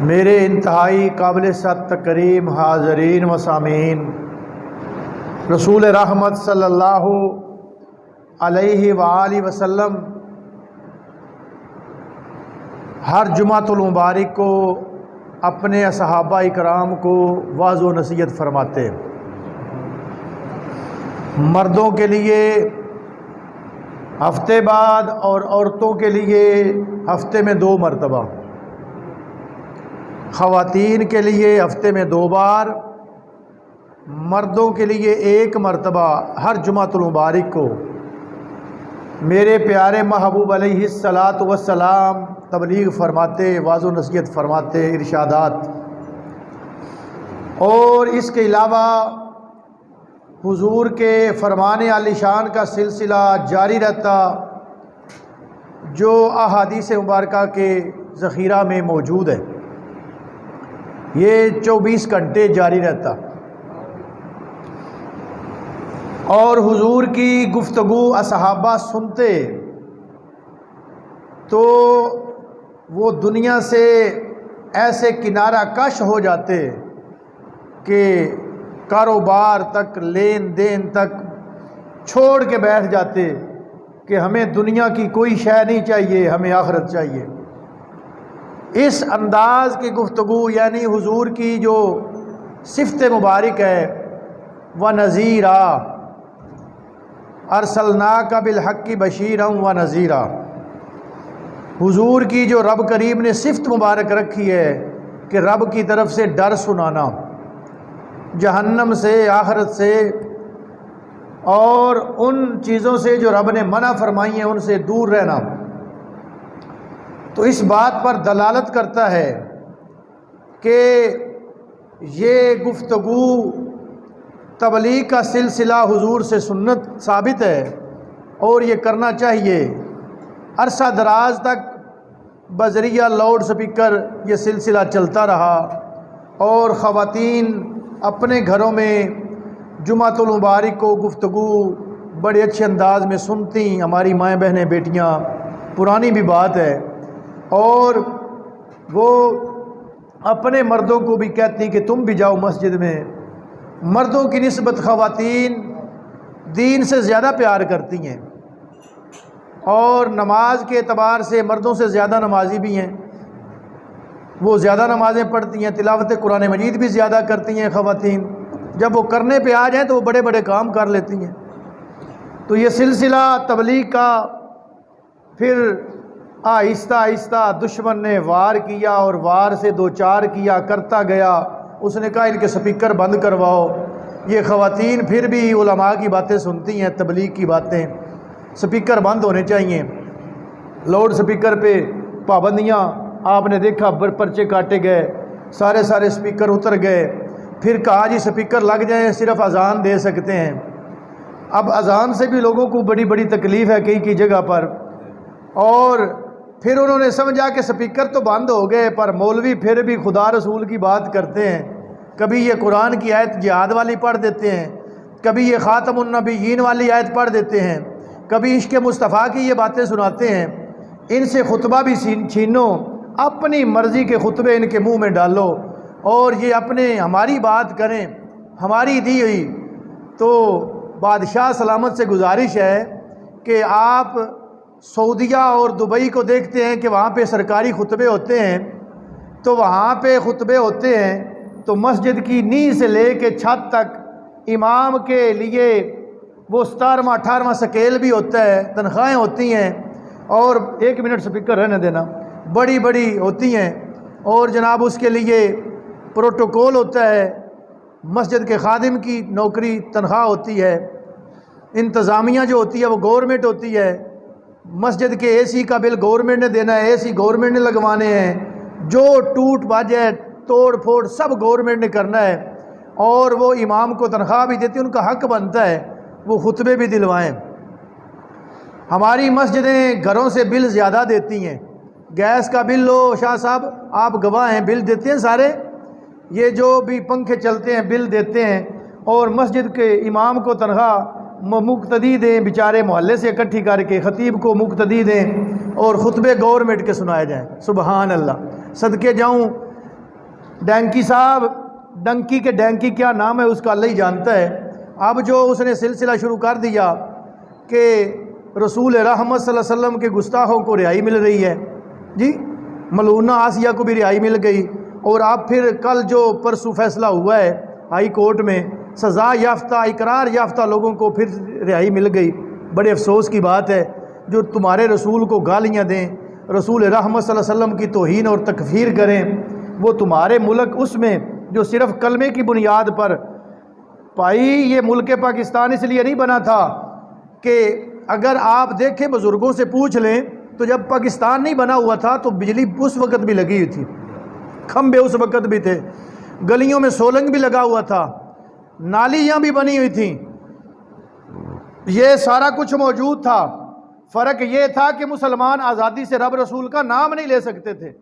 मेरे इंतहाई काबिल तकरीम हाज़रीन व सामीन, रसूल रहमत सल्लल्लाहु अलैहि वालैहि वसल्लम हर जुमातुल मुबारक को अपने सहाबा इकराम को वाज़ व नसीहत फरमाते। मर्दों के लिए हफ्ते बाद और औरतों के लिए हफ्ते में 2 मरतबा, ख़वातीन के लिए हफ्ते में 2 बार, मर्दों के लिए 1 मरतबा हर जुमातुल मुबारक को मेरे प्यारे महबूब अलैहिस्सलातु वस्सलाम तबलीग फरमाते, वाज़ व नसीहत फरमाते, इरशादात। और इसके अलावा हुजूर के फरमाने आलिशान का सिलसिला जारी रहता, जो अहादीस मुबारका के ज़ख़ीरा में मौजूद है। ये 24 घंटे जारी रहता और हुजूर की गुफ्तगू असहाबा सुनते तो वो दुनिया से ऐसे किनारा कश हो जाते कि कारोबार तक, लेन देन तक छोड़ के बैठ जाते कि हमें दुनिया की कोई शय नहीं चाहिए, हमें आखिरत चाहिए। इस अंदाज़ की गुफ्तगू यानी हुजूर की जो सिफ़त मुबारक है, व नज़ीरा अरसलनाका बिलहक्की बशीरम व नज़ीरा, हुजूर की जो रब करीम ने सिफ़त मुबारक रखी है कि रब की तरफ से डर सुनाना, जहन्नम से, आखिरत से और उन चीज़ों से जो रब ने मना फरमाई हैं उनसे दूर रहना। तो इस बात पर दलालत करता है कि ये गुफ्तगू तबलीग का सिलसिला हुजूर से सुन्नत साबित है और ये करना चाहिए। अरसा दराज तक बजरिया लाउड स्पीकर ये सिलसिला चलता रहा और ख़वातीन अपने घरों में जुमातुल मुबारक को गुफ्तगू बड़े अच्छे अंदाज में सुनती। हमारी माएँ बहनें बेटियाँ, पुरानी भी बात है, और वो अपने मर्दों को भी कहती कि तुम भी जाओ मस्जिद में। मर्दों की निस्बत ख़वातीन दीन से ज़्यादा प्यार करती हैं और नमाज के एतबार से मर्दों से ज़्यादा नमाजी भी हैं। वो ज़्यादा नमाज़ें पढ़ती हैं, तिलावत कुरान मजीद भी ज़्यादा करती हैं ख़वातीन। जब वो करने पे आ जाएँ तो वो बड़े बड़े काम कर लेती हैं। तो ये सिलसिला तबलीग का फिर आहिस्ता आहिस्ता दुश्मन ने वार किया और वार से 2-4 किया, करता गया। उसने कहा इनके स्पीकर बंद करवाओ। ये ख़वातीन फिर भी उलमा की बातें सुनती हैं, तबलीग की बातें। स्पीकर बंद होने चाहिए। लाउड स्पीकर पे पाबंदियाँ, आपने देखा पर्चे काटे गए, सारे स्पीकर उतर गए। फिर कहा जी स्पीकर लग जाएं, सिर्फ अजान दे सकते हैं। अब अजान से भी लोगों को बड़ी बड़ी तकलीफ़ है कई जगह पर। और फिर उन्होंने समझा कि स्पीकर तो बंद हो गए, पर मौलवी फिर भी खुदा रसूल की बात करते हैं। कभी ये कुरान की आयत जिहाद वाली पढ़ देते हैं, कभी ये ख़ातमुन नबिय्यीन वाली आयत पढ़ देते हैं, कभी इश्क़ मुस्तफ़ा की ये बातें सुनाते हैं। इनसे खुतबा भी छीनो, अपनी मर्ज़ी के खुतबे इनके मुँह में डालो और ये अपने हमारी बात करें, हमारी दी हुई। तो बादशाह सलामत से गुजारिश है कि आप सऊदिया और दुबई को देखते हैं कि वहाँ पे सरकारी खुतबे होते हैं। तो वहाँ पे खुतबे होते हैं तो मस्जिद की नींव से ले के छत तक इमाम के लिए वो 17वां 18वां स्केल भी होता है, तनख्वाहें होती हैं और 1 मिनट स्पीकर रहने देना, बड़ी बड़ी होती हैं। और जनाब उसके लिए प्रोटोकॉल होता है, मस्जिद के खादिम की नौकरी तनख्वाह होती है, इंतज़ामिया जो होती है वो गवर्नमेंट होती है, मस्जिद के एसी का बिल गवर्नमेंट ने देना है, एसी गवर्नमेंट ने लगवाने हैं, जो टूट बाजे तोड़ फोड़ सब गवर्नमेंट ने करना है। और वो इमाम को तनख्वाह भी देती है, उनका हक बनता है वो खुतबे भी दिलवाएं। हमारी मस्जिदें घरों से बिल ज़्यादा देती हैं। गैस का बिल लो, शाह साहब आप गवाह हैं, बिल देते हैं सारे। ये जो भी पंखे चलते हैं बिल देते हैं। और मस्जिद के इमाम को तनख्वाह मुक्तदी दें, बेचारे मोहल्ले से इकट्ठी करके ख़तीब को मुक्तदी दें और ख़ुतबे गवर्नमेंट के सुनाए जाएँ। सुबहान अल्लाह, सदके जाऊँ डैंकी साहब, डंकी के डैंकी क्या नाम है उसका अल्लाह ही जानता है। अब जो उसने सिलसिला शुरू कर दिया कि रसूल रहमत सल्लल्लाहु अलैहि वसल्लम के गुस्ताखों को रिहाई मिल रही है जी, मलूना आसिया को भी रिहाई मिल गई, और अब फिर कल जो परसों फैसला हुआ है हाई कोर्ट में, सज़ा याफ्ता इकरार याफ्ता लोगों को फिर रिहाई मिल गई। बड़े अफसोस की बात है, जो तुम्हारे रसूल को गालियाँ दें, रसूल रहमत सल्लल्लाहु अलैहि वसल्लम की तौहीन और तकफीर करें, वो तुम्हारे मुल्क उसमें जो सिर्फ़ कलमे की बुनियाद पर। भाई ये मुल्क पाकिस्तान इसलिए नहीं बना था कि अगर आप देखें बुज़ुर्गों से पूछ लें तो जब पाकिस्तान नहीं बना हुआ था तो बिजली उस वक़्त भी लगी हुई थी, खंबे उस वक़्त भी थे, गलियों में सोलंग भी लगा हुआ था, नालियाँ भी बनी हुई थी, ये सारा कुछ मौजूद था। फ़र्क ये था कि मुसलमान आज़ादी से रब रसूल का नाम नहीं ले सकते थे।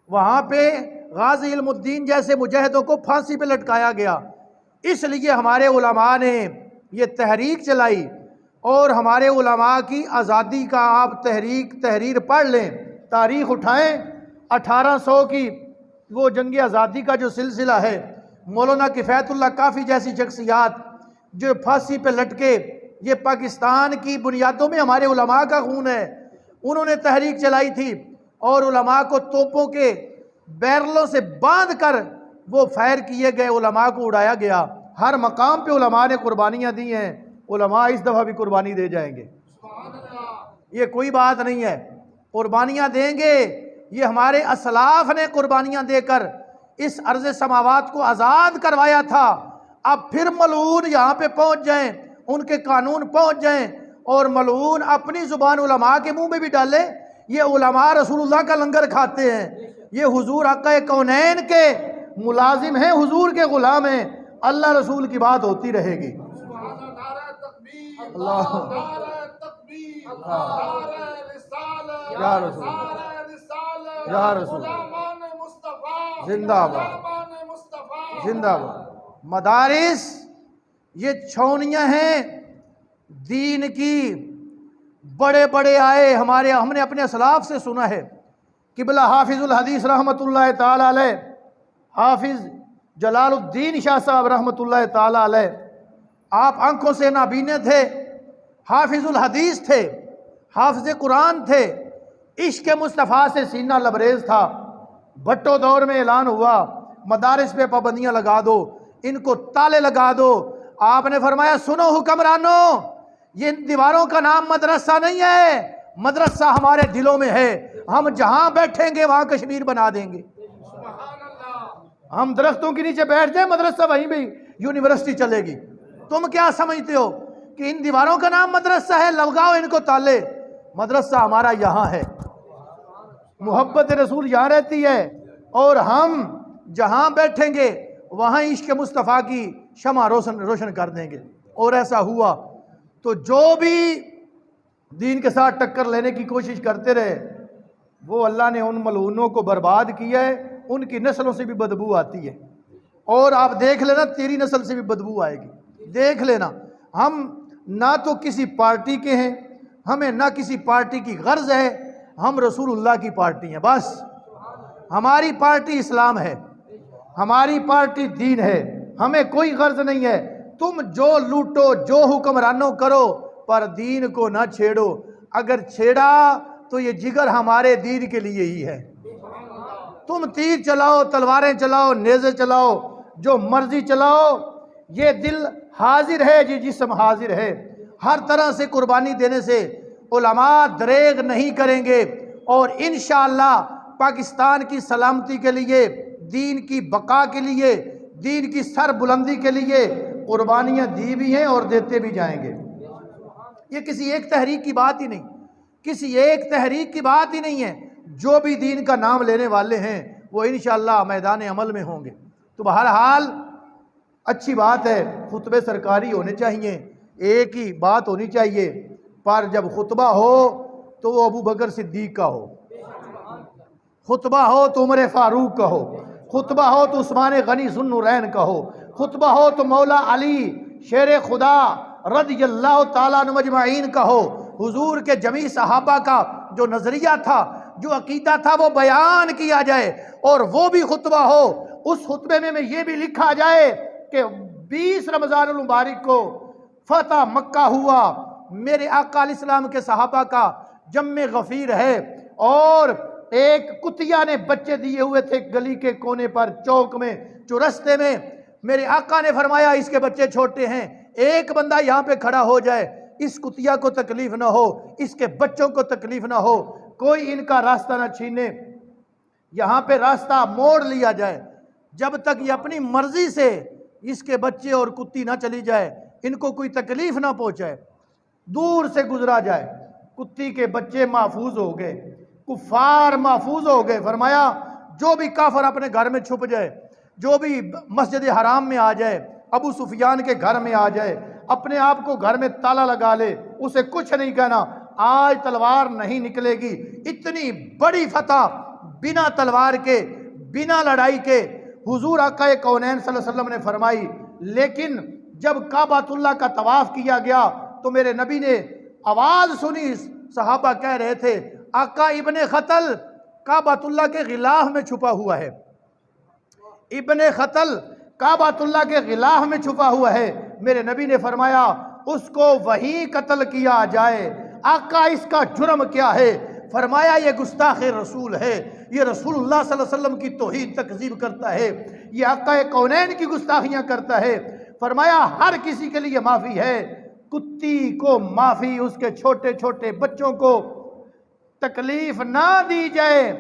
वहाँ पे गाज़ी इल्मुद्दीन जैसे मुजाहिदों को फांसी पे लटकाया गया। इसलिए हमारे उलमा ने ये तहरीक चलाई, और हमारे उलमा की आज़ादी का आप तहरीर पढ़ लें, तारीख़ उठाएं, 1800 की वो जंग आज़ादी का जो सिलसिला है, मौलाना किफ़ायतुल्लाह काफ़ी जैसी शख्सियात जो फांसी पे लटके, ये पाकिस्तान की बुनियादों में हमारे उलमा का खून है। उन्होंने तहरीक चलाई थी और उलमा को तोपों के बैरलों से बांध कर वो फायर किए गए, उलमा को उड़ाया गया। हर मकाम पे उलमा ने कुर्बानियाँ दी हैं, उलमा इस दफ़ा भी कुर्बानी दे जाएंगे, ये कोई बात नहीं है, कुर्बानियाँ देंगे। ये हमारे असलाफ ने कुर्बानियाँ देकर इस अर्ज़ समावात को आज़ाद करवाया था। अब फिर मलून यहाँ पे पहुँच जाएं, उनके कानून पहुँच जाएं, और मलून अपनी ज़ुबान उलमा के मुँह में भी डाले। ये उलमा रसूलुल्लाह का लंगर खाते हैं, ये हुजूर हक़ कौनैन के मुलाजिम हैं, हुजूर के ग़ुलाम हैं, अल्लाह रसूल की बात होती रहेगी। अल्लाह या रसूल, या रसूल, जिंदाबाद जिंदाबाद। मदारिस ये छौनियाँ हैं दीन की, बड़े बड़े आए हमारे, हमने अपने असलाफ से सुना है। किबला हाफिजुल हदीस रहमतुल्लाह ताला अलैह, हाफिज जलालुद्दीन शाह साहब रहमतुल्लाह ताला अलैह, आप आंखों से नाबीने थे, हाफिजुल हदीस थे, हाफिज कुरान थे, इश्क मुस्तफ़ा से सीना लबरेज था। भट्टो दौर में ऐलान हुआ मदारिस पे पाबंदियाँ लगा दो, इनको ताले लगा दो। आपने फरमाया सुनो हुक्मरानों, ये दीवारों का नाम मदरसा नहीं है, मदरसा हमारे दिलों में है। हम जहाँ बैठेंगे वहाँ कश्मीर बना देंगे। हम दरख्तों के नीचे बैठ जाए, मदरसा वहीं भी यूनिवर्सिटी चलेगी। तुम क्या समझते हो कि इन दीवारों का नाम मदरसा है? लगाओ इनको ताले। मदरसा हमारा यहाँ है, मोहब्बत रसूल यहाँ रहती है, और हम जहाँ बैठेंगे वहाँ इश्क मुस्तफ़ा की शमा रोशन कर देंगे। और ऐसा हुआ तो जो भी दीन के साथ टक्कर लेने की कोशिश करते रहे, वो अल्लाह ने उन मलूनों को बर्बाद किया है। उनकी नस्लों से भी बदबू आती है, और आप देख लेना तेरी नस्ल से भी बदबू आएगी, देख लेना। हम ना तो किसी पार्टी के हैं, हमें ना किसी पार्टी की गर्ज है, हम रसूलुल्लाह की पार्टी हैं बस। हमारी पार्टी इस्लाम है, हमारी पार्टी दीन है, हमें कोई गर्ज नहीं है। तुम जो लूटो, जो हुक्मरानों करो, पर दीन को ना छेड़ो। अगर छेड़ा तो ये जिगर हमारे दीन के लिए ही है। तुम तीर चलाओ, तलवारें चलाओ, नेज़े चलाओ, जो मर्जी चलाओ, ये दिल हाजिर है, ये जिस्म हाजिर है। हर तरह से कुर्बानी देने से उलमा दरेग नहीं करेंगे, और इंशाअल्लाह पाकिस्तान की सलामती के लिए, दीन की बका के लिए, दीन की सर बुलंदी के लिए कुर्बानियाँ दी भी हैं और देते भी जाएंगे। ये किसी एक तहरीक की बात ही नहीं, किसी एक तहरीक की बात ही नहीं है। जो भी दीन का नाम लेने वाले हैं वो इंशाअल्लाह मैदान अमल में होंगे। तो बहरहाल अच्छी बात है, खुतबे सरकारी होने चाहिए, एक ही बात होनी चाहिए, पर जब खुतबा हो तो वो अबू बकर सिद्दीक का हो, खुतबा हो तो उमर फारूक का हो, खुतबा हो तो उस्मान गनी ज़ुन्नुरैन का हो, खुतबा हो तो मौला अली शेर खुदा रज़ियल्लाहु ताला अन्हु मजमाइन का हो। हुजूर के जमी सहाबा का जो नज़रिया था, जो अकीदा था, वो बयान किया जाए, और वो भी खुतबा हो, उस खुतबे में ये भी लिखा जाए कि 20 रमज़ान मुबारक को फतह मक्का हुआ, मेरे आका अलैहिस्सलाम के सहाबा का जम्मे गफीर है, और एक कुतिया ने बच्चे दिए हुए थे गली के कोने पर, चौक में, चौरस्ते में। मेरे आका ने फरमाया इसके बच्चे छोटे हैं, एक बंदा यहाँ पे खड़ा हो जाए, इस कुतिया को तकलीफ ना हो, इसके बच्चों को तकलीफ ना हो, कोई इनका रास्ता ना छीने, यहाँ पे रास्ता मोड़ लिया जाए, जब तक ये अपनी मर्जी से इसके बच्चे और कुत्ती ना चली जाए, इनको कोई तकलीफ ना पहुंचाए, दूर से गुजरा जाए। कुत्ती के बच्चे महफूज हो गए, कुफार महफूज हो गए। फरमाया जो भी काफर अपने घर में छुप जाए, जो भी मस्जिद हराम में आ जाए, अबू सुफियान के घर में आ जाए, अपने आप को घर में ताला लगा ले, उसे कुछ नहीं कहना, आज तलवार नहीं निकलेगी। इतनी बड़ी फतह बिना तलवार के, बिना लड़ाई के हुजूर आका कौनैन सल्लल्लाहु अलैहि वसल्लम ने फरमाई। लेकिन जब काबातुल्लाह का तवाफ किया गया तो मेरे नबी ने आवाज़ सुनी, सहाबा कह रहे थे आका इब्ने खतल काबातुल्लाह के गिलाफ में छुपा हुआ है, इब्ने खतल काबातुल्लाह के गिलाफ में छुपा हुआ है। मेरे नबी ने फरमाया उसको वहीं कत्ल किया जाए। आका इसका जुर्म क्या है? फरमाया ये गुस्ताख रसूल है, ये रसूलुल्लाह सल्लल्लाहु अलैहि वसल्लम की तौहीद तकज़ीब करता है, ये आका कौनैन की गुस्ताखियाँ करता है। फरमाया हर किसी के लिए माफ़ी है, कुत्ती को माफ़ी, उसके छोटे छोटे बच्चों को तकलीफ ना दी जाए,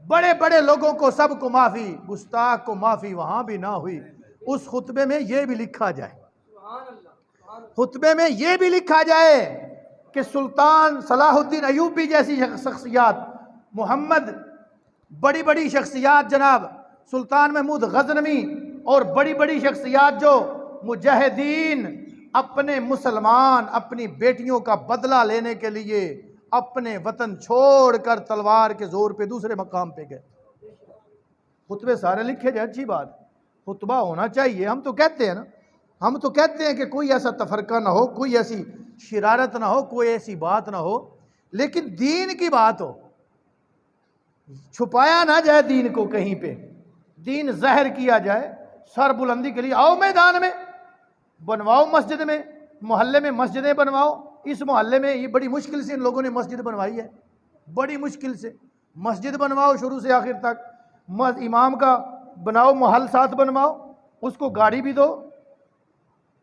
बड़े बड़े लोगों को सबको माफ़ी, गुस्ताख को माफ़ी वहाँ भी ना हुई। उस खुतबे में ये भी लिखा जाए, खुतबे में ये भी लिखा जाए कि सुल्तान सलाहुद्दीन अयूबी जैसी शख्सियात, मोहम्मद, बड़ी बड़ी शख्सियात, जनाब सुल्तान महमूद गजनवी और बड़ी बड़ी शख्सियात जो मुजाहिदीन अपने मुसलमान, अपनी बेटियों का बदला लेने के लिए अपने वतन छोड़कर तलवार के जोर पे दूसरे मकाम पे गए। खुतबे सारे लिखे जाए, अच्छी बात, खुतबा होना चाहिए। हम तो कहते हैं ना, हम तो कहते हैं कि कोई ऐसा तफरका ना हो, कोई ऐसी शरारत ना हो, कोई ऐसी बात ना हो, लेकिन दीन की बात हो, छुपाया ना जाए दीन को कहीं पे, दीन ज़ाहिर किया जाए। सर बुलंदी के लिए आओ मैदान में, बनवाओ मस्जिद में, मोहल्ले में मस्जिदें बनवाओ। इस मोहल्ले में ये बड़ी मुश्किल से इन लोगों ने मस्जिद बनवाई है, बड़ी मुश्किल से मस्जिद बनवाओ शुरू से आखिर तक। इमाम का बनाओ, महल साथ बनवाओ, उसको गाड़ी भी दो,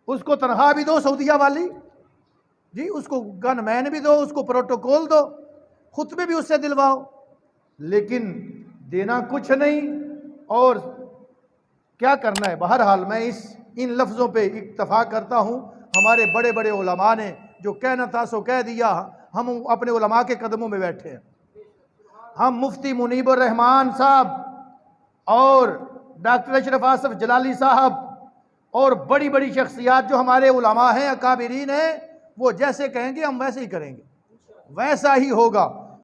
उसको तनख्वाह भी दो सऊदीया वाली जी, उसको गनमैन भी दो, उसको प्रोटोकॉल दो, खुतबे भी उससे दिलवाओ, लेकिन देना कुछ नहीं। और क्या करना है? बहरहाल मैं इन लफ्ज़ों पे इक्तफा करता हूँ। हमारे बड़े बड़े उलमा ने जो कहना था सो कह दिया, हम अपने उलमा के कदमों में बैठे हैं। हम मुफ्ती मुनीबुर रहमान साहब और डॉक्टर अशरफ आसफ जलाली साहब और बड़ी बड़ी शख्सियात जो हमारे उलमा हैं, अकाबिरीन हैं, वो जैसे कहेंगे हम वैसे ही करेंगे, वैसा ही होगा।